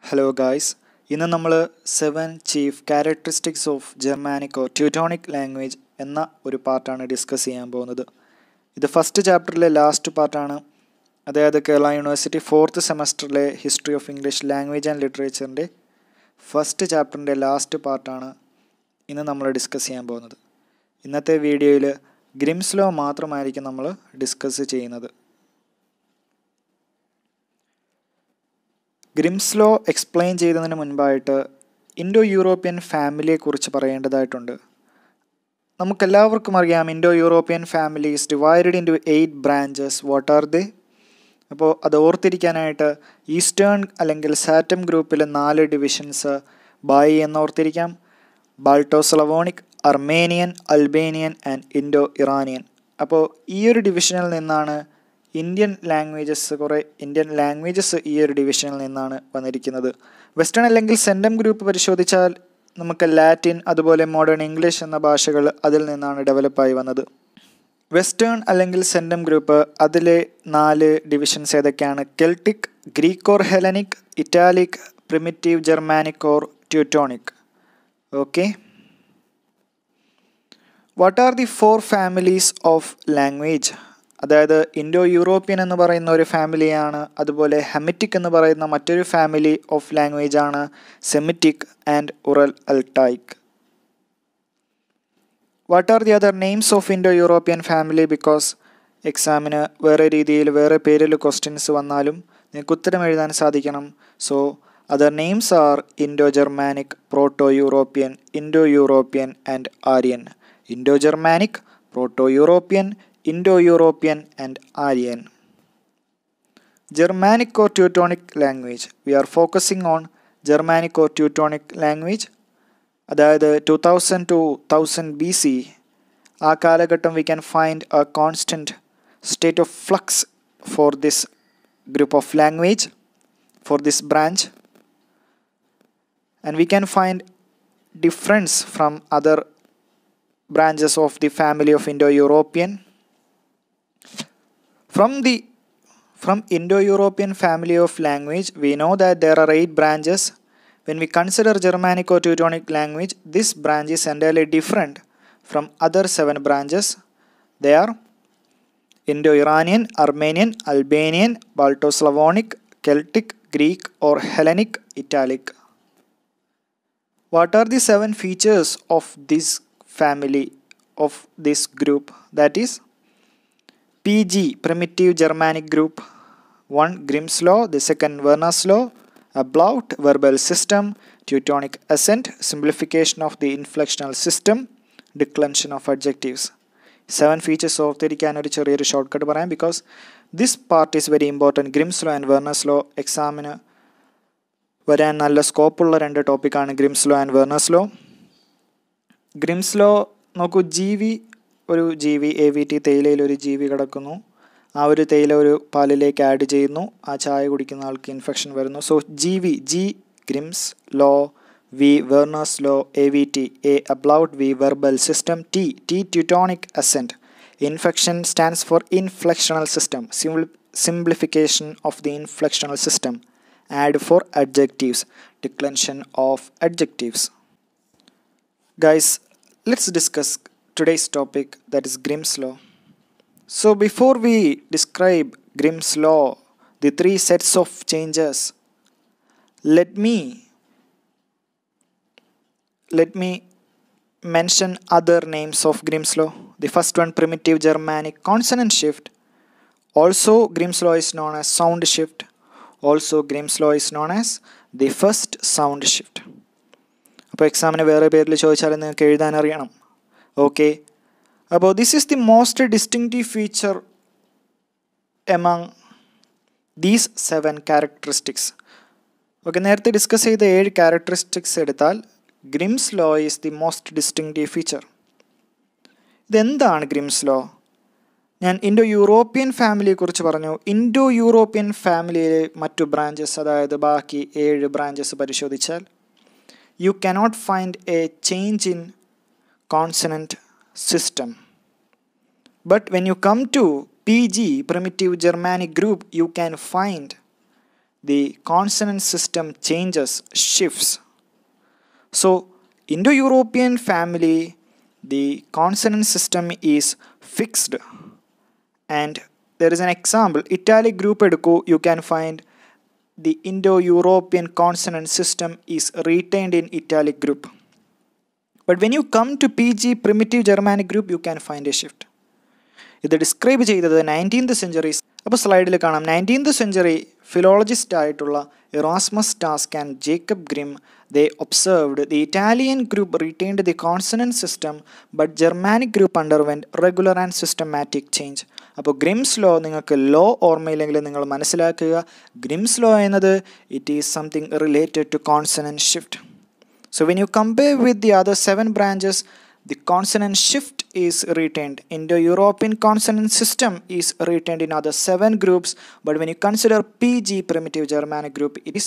Hello guys, ഇന്ന് നമ്മൾ 7 chief characteristics of Germanic or Teutonic language എന്ന ഒരു പാർട്ടാണ് ഡിസ്കസ് ചെയ്യാൻ പോകുന്നത്. ഇത് ഫസ്റ്റ് ചാപ്റ്ററിലെ ലാസ്റ്റ് പാർട്ടാണ്. അതായത് കേരള യൂണിവേഴ്സിറ്റി 4th സെമസ്റ്ററിലെ history of English language and ലിറ്ററേച്ചറിൻ്റെ ഫസ്റ്റ് ചാപ്റ്ററിൻ്റെ ലാസ്റ്റ് പാർട്ടാണ് ഇന്ന് നമ്മൾ ഡിസ്കസ് ചെയ്യാൻ പോകുന്നത്. ഇന്നത്തെ വീഡിയോയിൽ ഗ്രിംസ് ലോ മാത്രമായിരിക്കും നമ്മൾ ഡിസ്കസ് ചെയ്യുന്നത്. ഗ്രിംസ് ലോ എക്സ്പ്ലെയിൻ ചെയ്യുന്നതിന് മുൻപായിട്ട് ഇൻഡോ യൂറോപ്യൻ ഫാമിലിയെക്കുറിച്ച് പറയേണ്ടതായിട്ടുണ്ട്. നമുക്കെല്ലാവർക്കും അറിയാം Indo European family is divided into 8 branches. What are they? അപ്പോൾ അത് ഓർത്തിരിക്കാനായിട്ട് ഈസ്റ്റേൺ അല്ലെങ്കിൽ സാറ്റം ഗ്രൂപ്പിൽ 4 ഡിവിഷൻസ് ബായി എന്ന് ഓർത്തിരിക്കാം. Balto Slavonic, Armenian, Albanian and Indo Iranian. അപ്പോൾ ഈ ഒരു ഡിവിഷനിൽ നിന്നാണ് ഇന്ത്യൻ ലാംഗ്വേജസ് ഈ ഒരു ഡിവിഷനിൽ നിന്നാണ് വന്നിരിക്കുന്നത്. വെസ്റ്റേൺ അല്ലെങ്കിൽ സെൻറ്റം ഗ്രൂപ്പ് പരിശോധിച്ചാൽ നമുക്ക് ലാറ്റിൻ അതുപോലെ മോഡേൺ ഇംഗ്ലീഷ് എന്ന ഭാഷകൾ അതിൽ നിന്നാണ് ഡെവലപ്പായി വന്നത്. വെസ്റ്റേൺ അല്ലെങ്കിൽ സെൻറ്റം ഗ്രൂപ്പ് അതിലെ 4 ഡിവിഷൻസ് ഏതൊക്കെയാണ്? Celtic, Greek or Hellenic, Italic, primitive Germanic or Teutonic. Okay, what are the 4 families of language? അതായത് ഇൻഡോ യൂറോപ്യൻ എന്ന് പറയുന്ന ഒരു ഫാമിലിയാണ്, അതുപോലെ ഹെമിറ്റിക് എന്ന് പറയുന്ന മറ്റൊരു ഫാമിലി ഓഫ് ലാംഗ്വേജ് ആണ് Semitic and Ural Altaic. What are the other names of Indo European family? Because എക്സാമിന് വേറെ രീതിയിൽ വേറെ പേരിൽ ക്വസ്റ്റ്യൻസ് വന്നാലും നിങ്ങൾക്ക് ഉത്തരം എഴുതാൻ സാധിക്കണം. So other names are Indo Germanic, proto European, Indo European and Aryan. Indo Germanic, proto European, Indo-European and Aryan. Germanic or Teutonic language. We are focusing on Germanic or Teutonic language. അതായത് 2000 to 1000 BC ആ കാലഘട്ടം we can find a constant state of flux for this group of language, for this branch, and we can find difference from other branches of the family of Indo-European. From Indo-European family of language, we know that there are 8 branches. When we consider Germanic or Teutonic language, this branch is entirely different from other 7 branches. They are Indo-Iranian, Armenian, Albanian, Balto-Slavonic, Celtic, Greek or Hellenic, Italic. What are the 7 features of this family, of this group? That is PG, Primitive Germanic Group. 1. Grimm's Law. The second, Werner's Law. Ablaut, Verbal System. Teutonic Accent, Simplification of the Inflectional System. Declension of Adjectives. 7 features ഓർത്തിരിക്കാൻ ഒരു ചെറിയൊരു short cut പറയാം, because this part is very important. Grimm's law and Verner's law എക്സാമിന് വരാൻ നല്ല സ്കോപ്പുള്ള 2 ടോപ്പിക്കാണ് Grimm's law and Verner's law. Grimm's law നോക്കൂ, ഒരു ജീവി AVT തേയിലയിൽ ഒരു ജീവി കിടക്കുന്നു. ആ ഒരു തേയില ഒരു പാലിലേക്ക് ആഡ് ചെയ്യുന്നു. ആ ചായ കുടിക്കുന്ന ആൾക്ക് ഇൻഫെക്ഷൻ വരുന്നു. So G Grimm's law, V Verner's law, AVT A ablaut, V verbal system, T Teutonic accent. Infection stands for inflectional system, simplification of the inflectional system. Add for adjectives, declension of adjectives. Guys, let's discuss today's topic, that is Grimm's law. So before we describe Grimm's law, the 3 sets of changes, let me mention other names of Grimm's law. The first one, primitive Germanic consonant shift. Also Grimm's law is known as sound shift. Also Grimm's law is known as the first sound shift. അപ്പോൾ എക്സാമിന് വേറെ പേരിൽ ചോദിച്ചാലും നിങ്ങൾക്ക് എഴുതാൻ അറിയണം. Okay, അപ്പോൾ this is the most distinctive feature among these 7 characteristics. Okay, നേരത്തെ ഡിസ്കസ് ചെയ്ത 7 ക്യാരക്ടറിസ്റ്റിക്സ് എടുത്താൽ Grimm's law is the most distinctive feature. ഇതെന്താണ് ഗ്രിംസ് ലോ? ഞാൻ ഇൻഡോ യൂറോപ്യൻ ഫാമിലിയെക്കുറിച്ച് പറഞ്ഞു. ഇൻഡോ യൂറോപ്യൻ ഫാമിലിയിലെ മറ്റു ബ്രാഞ്ചസ്, അതായത് ബാക്കി 7 ബ്രാഞ്ചസ് പരിശോധിച്ചാൽ you cannot find a change in consonant system. But when you come to PG, Primitive Germanic Group, you can find the consonant system changes, shifts. So Indo-European family, the consonant system is fixed. And there is an example, italic group edukku, you can find the Indo-European consonant system is retained in italic group. But when you come to PG, primitive Germanic group, you can find a shift. ഇത് describe ചെയ്തത് 19th century. അപ്പോൾ സ്ലൈഡിൽ കാണാം 19th century philologist ആയിട്ടുള്ള Erasmus Task and Jacob Grimm, they observed the Italian group retained the consonant system but Germanic group underwent regular and systematic change. അപ്പോൾ Grimm's law നിങ്ങൾക്ക് law ഓർമ്മയില്ലെങ്കിൽ നിങ്ങൾ മനസ്സിലാക്കുക, ഗ്രിംസ് ലോ എന്നത് it is something related to consonant shift. So when you compare with the other 7 branches, the consonant shift is retained. Indo-European consonant system is retained in other 7 groups, but when you consider PG, primitive Germanic group, it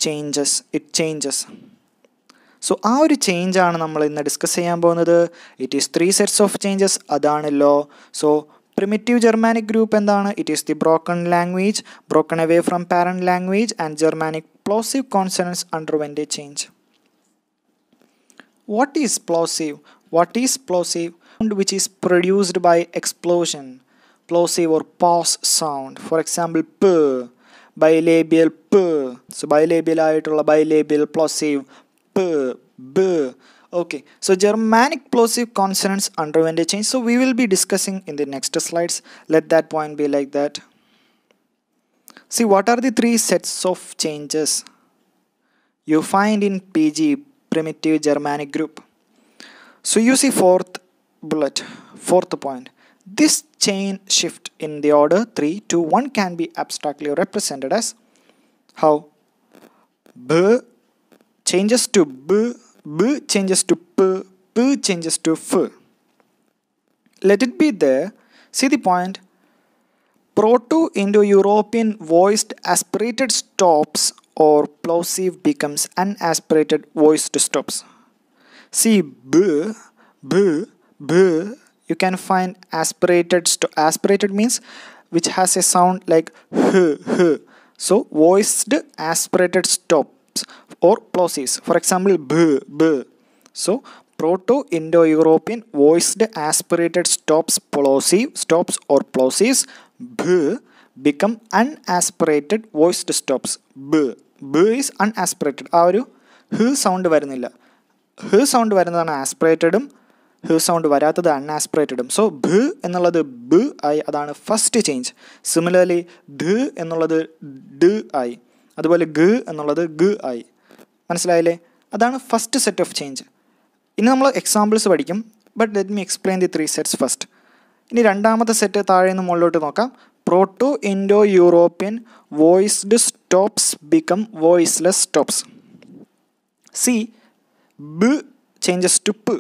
changes. So ആ ഒരു change ആണ് നമ്മൾ ഇന്ന് discuss ചെയ്യാൻ പോകുന്നത്. It is 3 sets of changes, അതാണ് law. So primitive Germanic group എന്താണ്? It is the broken language, broken away from parent language, and Germanic plosive consonants underwent a change. What is plosive? What is plosive? Sound which is produced by explosion, plosive or pause sound. For example, p, bilabial p. So bilabial ആയിട്ടുള്ള bilabial plosive p, b. Okay, so Germanic plosive consonants underwent a change. So we will be discussing in the next slides. Let that point be like that. See, what are the 3 sets of changes you find in PG, primitive Germanic group? So you see 4th bullet, 4th point. This chain shift in the order 3 to 1 can be abstractly represented as how? B changes to B, B changes to P, P changes to F. Let it be there. See the point. Proto-Indo-European voiced aspirated stops or plosive becomes unaspirated voiced stops. See B, B, B, you can find aspirated. Aspirated means which has a sound like h, h. So voiced aspirated stops or plosives. For example, b, b. So Proto-Indo-European voiced aspirated stops or plosives b become unaspirated voiced stops. B is unaspirated. ആ ഒരു h sound വരുന്നില്ല. h sound വരുന്നതാണ് ആസ്പിറേറ്റഡും h sound വരാത്തത് അൺആസ്പിറേറ്റഡും. So b എന്നുള്ളത് b ആയി, അതാണ് first change. Similarly ധ എന്നുള്ളത് d ആയി, അതുപോലെ g എന്നുള്ളത് g ആയി. മനസ്സിലായില്ലേ? അതാണ് ഫസ്റ്റ് സെറ്റ് ഓഫ് ചേഞ്ച്. ഇനി നമ്മൾ എക്സാമ്പിൾസ് പഠിക്കും, but let me explain the 3 sets first. ഇനി രണ്ടാമത്തെ സെറ്റ് താഴെ നിന്ന് മുകളിലോട്ട് നോക്കാം. Proto-Indo-European voiced stops become voiceless stops. See, b changes to p.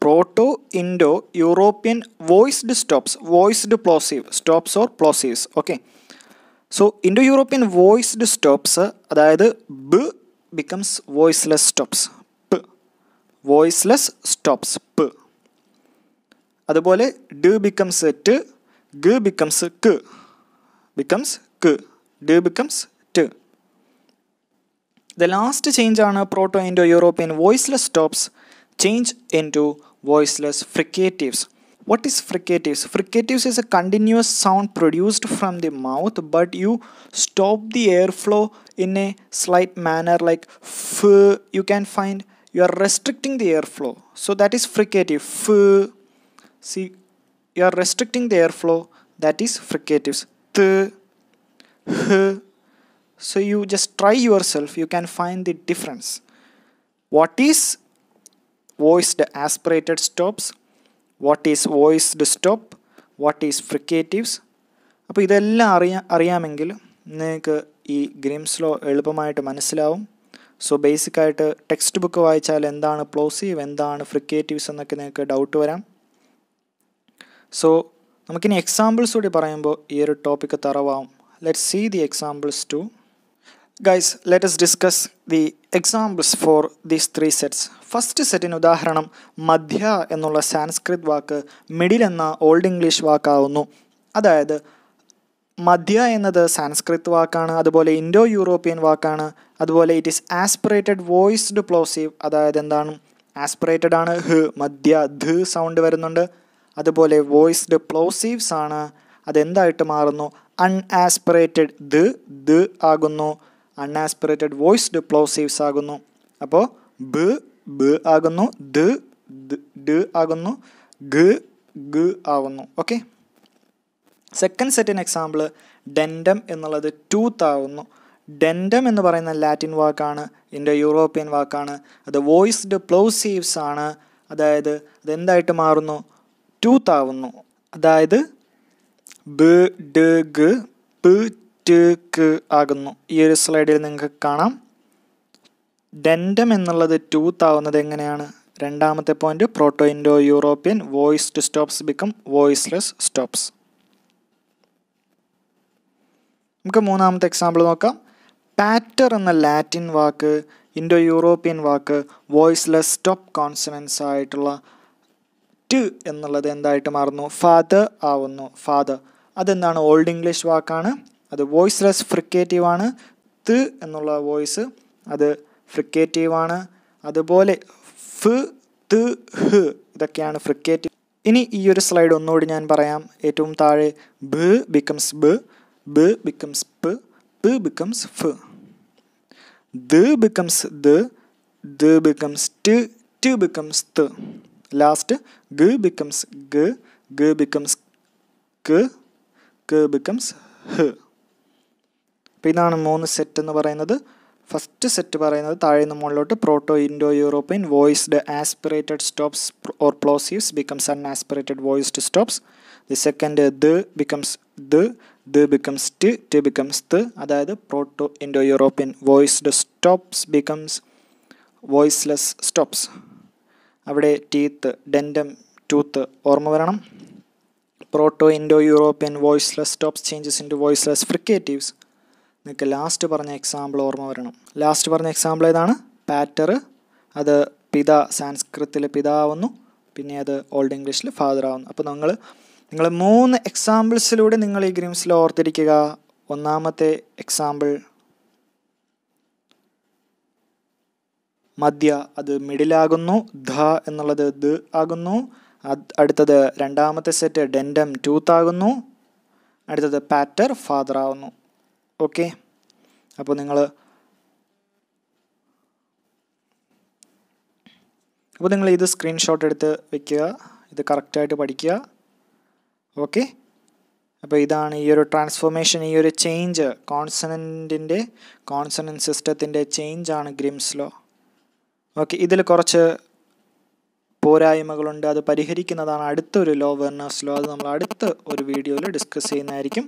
Proto-Indo-European voiced stops, voiced plosive stops or plosives. Okay. So Indo-European voiced stops, അതായത് b becomes voiceless stops. P. Voiceless stops. P. അതുപോലെ d becomes t, g becomes k. Becomes k. d becomes t. The last change ആണ് Proto-Indo-European voiceless stops change into voiceless fricatives. What is fricatives? Fricatives is a continuous sound produced from the mouth, but you stop the airflow in a slight manner like f. You can find you are restricting the airflow. So that is fricative. F. See, you are restricting the airflow. That is fricatives. Th, h. So you just try yourself. You can find the difference. What is voiced aspirated stops? What is voiced stop? What is fricatives? അപ്പോൾ ഇതെല്ലാം അറിയാമെങ്കിൽ നിങ്ങൾക്ക് ഈ Grimm's law എളുപ്പമായിട്ട് മനസ്സിലാവും. So ബേസിക്കായിട്ട് text book വായിച്ചാൽ എന്താണ് പ്ലോസീവ്, എന്താണ് ഫ്രിക്കേറ്റീവ്സ് എന്നൊക്കെ നിങ്ങൾക്ക് ഡൗട്ട് വരാം. സോ നമുക്കിനി എക്സാമ്പിൾസ് കൂടി പറയുമ്പോൾ ഈ ഒരു ടോപ്പിക്ക് തറവാവും. Let's see the examples too. Guys, let us discuss the examples for these 3 sets. First സെറ്റിന് ഉദാഹരണം മധ്യ എന്നുള്ള സാൻസ്ക്രിത് വാക്ക് മിഡിൽ എന്ന ഓൾഡ് ഇംഗ്ലീഷ് വാക്കാവുന്നു. അതായത് മധ്യ എന്നത് സാൻസ്ക്രിറ്റ് വാക്കാണ്, അതുപോലെ ഇൻഡോ യൂറോപ്യൻ വാക്കാണ്. അതുപോലെ it is aspirated voiced plosive, അതായത് എന്താണ് ആസ്പിറേറ്റഡ് ആണ്, ഹ് മധ്യ ധ് സൗണ്ട് വരുന്നുണ്ട്. അതുപോലെ വോയിസ്ഡ് പ്ലോസീവ്സ് ആണ്, അതെന്തായിട്ട് മാറുന്നു അൺആസ്പിറേറ്റഡ് ദ് ആകുന്നു, അൺആസ്പിറേറ്റഡ് വോയിസ്ഡ് പ്ലോസീവ്സ് ആകുന്നു. അപ്പോൾ ബ് ആകുന്നു, ഡ് ആകുന്നു, ഗ ആകുന്നു. ഓക്കെ. സെക്കൻഡ് സെറ്റിന് എക്സാമ്പിൾ ഡെൻഡം എന്നുള്ളത് ടൂത്ത് ആവുന്നു. ഡെൻഡം എന്ന് പറയുന്ന ലാറ്റിൻ വാക്കാണ്, ഇൻഡോ യൂറോപ്യൻ വാക്കാണ്, അത് വോയിസ്ഡ് പ്ലോസീവ്സ് ആണ്, അതായത് അതെന്തായിട്ട് മാറുന്നു ടൂത്ത് ആവുന്നു. അതായത് ബ് ഡ് ഗ പ് ട് ക ആകുന്നു. ഈ ഒരു സ്ലൈഡിൽ നിങ്ങൾക്ക് കാണാം. ഡെൻഡം എന്നുള്ളത് ടൂത്ത് ആവുന്നത് എങ്ങനെയാണ്? രണ്ടാമത്തെ point, proto Indo European voiced stops become voiceless stops. നമുക്ക് മൂന്നാമത്തെ എക്സാമ്പിൾ നോക്കാം. പാറ്റർ എന്ന ലാറ്റിൻ വാക്ക്, ഇൻഡോ യൂറോപ്യൻ വാക്ക്, വോയിസ്ലെസ് സ്റ്റോപ്പ് കോൺസണൻസ് ആയിട്ടുള്ള ട് എന്നുള്ളത് എന്തായിട്ട് മാറുന്നു ഫാദർ ആവുന്നു. ഫാദർ അതെന്താണ് ഓൾഡ് ഇംഗ്ലീഷ് വാക്കാണ്, അത് വോയിസ്ലെസ് ഫ്രിക്കേറ്റീവ് ആണ്. ത് എന്നുള്ള വോയിസ് അത് ഫ്രിക്കേറ്റീവ് ആണ്. അതുപോലെ ഫ് ത് ഹ് ഇതൊക്കെയാണ് ഫ്രിക്കേറ്റീവ്. ഇനി ഈ ഒരു സ്ലൈഡ് ഒന്നുകൂടി ഞാൻ പറയാം. ഏറ്റവും താഴെ ബ് ബിക്കംസ് ബ് ബിക്കംസ് പ് becomes f, th becomes th becomes t becomes th, last g becomes g becomes k becomes h. അപ്പോൾ ഇതാണ് മൂന്ന് സെറ്റ് എന്ന് പറയുന്നത്. ഫസ്റ്റ് സെറ്റ് പറയുന്നത് താഴെ നിന്ന് മുകളിലോട്ട് proto Indo European voiced aspirated stops or plosives becomes unaspirated voiced stops. The second th becomes th becomes t becomes th, അതായത് proto Indo European voiced stops becomes voiceless stops. അവിടെ teeth ഡെൻഡം tooth ഓർമ്മ വരണം. Proto Indo European voiceless stops changes into voiceless fricatives. നിങ്ങൾക്ക് last പറഞ്ഞ example ഓർമ്മ വരണം. Last പറഞ്ഞ എക്സാമ്പിൾ ഏതാണ്? പാറ്റർ, അത് സാൻസ്ക്രിറ്റിൽ പിതാവുന്നു, പിന്നെ അത് ഓൾഡ് ഇംഗ്ലീഷിൽ ഫാദർ ആവുന്നു. അപ്പോൾ നിങ്ങൾ മൂന്ന് എക്സാമ്പിൾസിലൂടെ നിങ്ങൾ ഈ ഗ്രിംസിൽ ഓർത്തിരിക്കുക. ഒന്നാമത്തെ എക്സാമ്പിൾ മധ്യ, അത് മിഡിലാകുന്നു. ധ എന്നുള്ളത് ദ് ആകുന്നു. അടുത്തത് രണ്ടാമത്തെ സെറ്റ് ഡെൻഡം ടൂത്ത് ആകുന്നു. അടുത്തത് പാറ്റർ ഫാദർ ആവുന്നു. ഓക്കെ. അപ്പോൾ നിങ്ങൾ ഇത് സ്ക്രീൻഷോട്ട് എടുത്ത് വയ്ക്കുക, ഇത് കറക്റ്റായിട്ട് പഠിക്കുക. ഓക്കെ. അപ്പോൾ ഇതാണ് ഈ ഒരു ട്രാൻസ്ഫോർമേഷൻ, ഈ ഒരു ചേഞ്ച്, കോൺസണൻറ്റ് സിസ്റ്റത്തിൻ്റെ ചേഞ്ചാണ് ഗ്രിംസ് ലോ. ഓക്കെ. ഇതിൽ കുറച്ച് പോരായ്മകളുണ്ട്, അത് പരിഹരിക്കുന്നതാണ് അടുത്തൊരു ലോ, വെർണേഴ്സ് ലോ. അത് നമ്മൾ അടുത്ത ഒരു വീഡിയോയിൽ ഡിസ്കസ് ചെയ്യുന്നതായിരിക്കും.